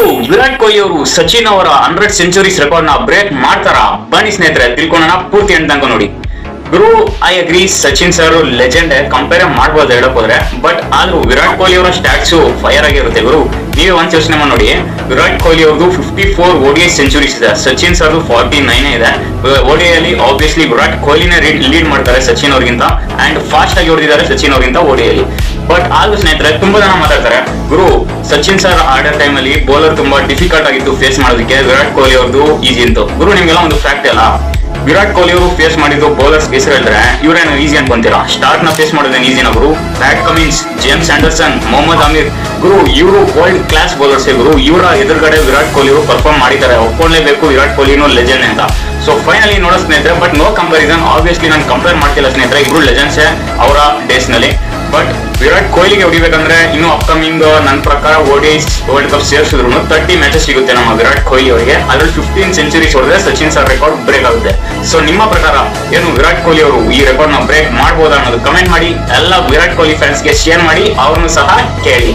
ಗುರು ವಿರಾಟ್ ಕೊಹ್ಲಿ ಅವರು ಸಚಿನ್ ಅವರ 100 centuries record ನ ಬ್ರೇಕ್ ಮಾಡ್ತಾರ? ಬನ್ನಿ ಸ್ನೇಹಿತರೆ ತಿಳ್ಕೊಳ್ಳೋಣ, ಪೂರ್ತಿ ಎಂಡ್ ತನಕ ನೋಡಿ. ಗುರು I agree, Sachin sir legend, compare ಮಾಡಬಹುದು ಹೇಳಕ್ ಹೋದ್ರೆ. ಬಟ್ ಆದ್ರೂ ವಿರಾಟ್ ಕೊಹ್ಲಿ ಅವರ ಸ್ಟ್ಯಾಟ್ಸ್ ಫೈರ್ ಆಗಿರುತ್ತೆ ಗುರು. ನೀವೇ ಒಂದ್ ಯೋಚನೆ ಮಾಡಿ ನೋಡಿ, ವಿರಾಟ್ ಕೊಹ್ಲಿ ಅವ್ರದ್ದು 54 ODI ಸೆಂಚುರೀಸ್ ಇದೆ, ಸಚಿನ್ ಸರ್ 49 ಇದೆ. ODI ಅಲ್ಲಿ ಆಬ್ವಿಯಸ್ಲಿ ವಿರಾಟ್ ಕೊಹ್ಲಿನೇ ಲೀಡ್ ಮಾಡ್ತಾರೆ ಸಚಿನ್ ಅವ್ರಿಗಿಂತ, ಅಂಡ್ ಫಾಸ್ಟ್ ಆಗಿ ಹೊಡೆದಿದ್ದಾರೆ ಸಚಿನ್ ಅವ್ರಿಗಿಂತ ODI ಅಲ್ಲಿ. ಬಟ್ ಆದ್ರೂ ಸ್ನೇಹಿತರೆ ತುಂಬಾ ಜನ ಮಾತಾಡ್ತಾರೆ, ಗುರು ಸಚಿನ್ ಸರ್ ಆಡೋ ಟೈಮ್ ಅಲ್ಲಿ ಬೌಲರ್ ತುಂಬಾ ಡಿಫಿಕಲ್ಟ್ ಆಗಿತ್ತು ಫೇಸ್ ಮಾಡೋದಕ್ಕೆ, ವಿರಾಟ್ ಕೊಹ್ಲಿ ಅವ್ರದ್ದು ಈಸಿ ಅಂತ. ಗುರು ನಿಮ್ಗೆಲ್ಲ ಒಂದು ಫ್ಯಾಕ್ಟ್ ಅಲ್ಲ, ವಿರಾಟ್ ಕೊಹ್ಲಿ ಅವರು ಫೇಸ್ ಮಾಡಿದ್ದು ಬೌಲರ್ಸ್ ಹೆಸರು ಹೇಳಿದ್ರೆ ಇವ್ರೇನು ಈಸಿ ಅನ್ಕೊಂತೀರಾ? ಸ್ಟಾರ್ಟ್ ನ ಫೇಸ್ ಮಾಡೋದೇನು ಈಸಿನ ಗುರು? Pat Cummins, James Anderson, Mohammad Amir, ಗುರು ಇವರು ವರ್ಲ್ಡ್ ಕ್ಲಾಸ್ ಬೌಲರ್ಸ್ ಗುರು. ಇವರ ಎದುರುಗಡೆ ವಿರಾಟ್ ಕೊಹ್ಲಿ ಅವರು ಪರ್ಫಾರ್ಮ್ ಮಾಡಿದ್ದಾರೆ, ಒಪ್ಕೊಳ್ಳೇಬೇಕು ವಿರಾಟ್ ಕೊಹ್ಲಿನೂ ಲೆಜೆಂಡ್ ಅಂತ. ಸೊ ಫೈನಲಿ ನೋಡೋ ಸ್ನೇಹಿತರೆ, ಬಟ್ ನೋ ಕಂಪಾರಿಸನ್. ಆಬ್ವಿಯಸ್ಲಿ ನಾನು ಕಂಪೇರ್ ಮಾಡ್ತಿಲ್ಲ ಸ್ನೇಹಿತರೆ, ಇಬ್ರು ಲೆಜೆಂಡ್ಸ್ ಅವರ ಡೇಸ್ ನಲ್ಲಿ. ಬಟ್ ವಿರಾಟ್ ಕೊಹ್ಲಿಗೆ ಹೊಡಿಬೇಕಂದ್ರೆ ಇನ್ನು ಅಪ್ಕಮಿಂಗ್ ನನ್ನ ಪ್ರಕಾರ ODI ವರ್ಲ್ಡ್ ಕಪ್ ಸೇರಿಸಿದ್ರು 30 ಮ್ಯಾಚಸ್ ಸಿಗುತ್ತೆ ನಮ್ಮ ವಿರಾಟ್ ಕೊಹ್ಲಿ ಅವರಿಗೆ. ಅದ್ರಲ್ಲಿ 15 ಸೆಂಚುರೀಸ್ ಹೊಡೆದ್ರೆ ಸಚಿನ್ ಸರ್ ರೆಕಾರ್ಡ್ ಬ್ರೇಕ್ ಆಗುತ್ತೆ. ಸೊ ನಿಮ್ಮ ಪ್ರಕಾರ ಏನು ವಿರಾಟ್ ಕೊಹ್ಲಿ ಅವರು ಈ ರೆಕಾರ್ಡ್ ನ ಬ್ರೇಕ್ ಮಾಡಬಹುದಾ ಅನ್ನೋದು ಕಮೆಂಟ್ ಮಾಡಿ. ಎಲ್ಲ ವಿರಾಟ್ ಕೊಹ್ಲಿ ಫ್ಯಾನ್ಸ್ಗೆ ಶೇರ್ ಮಾಡಿ, ಅವ್ರನ್ನು ಸಹ ಕೇಳಿ.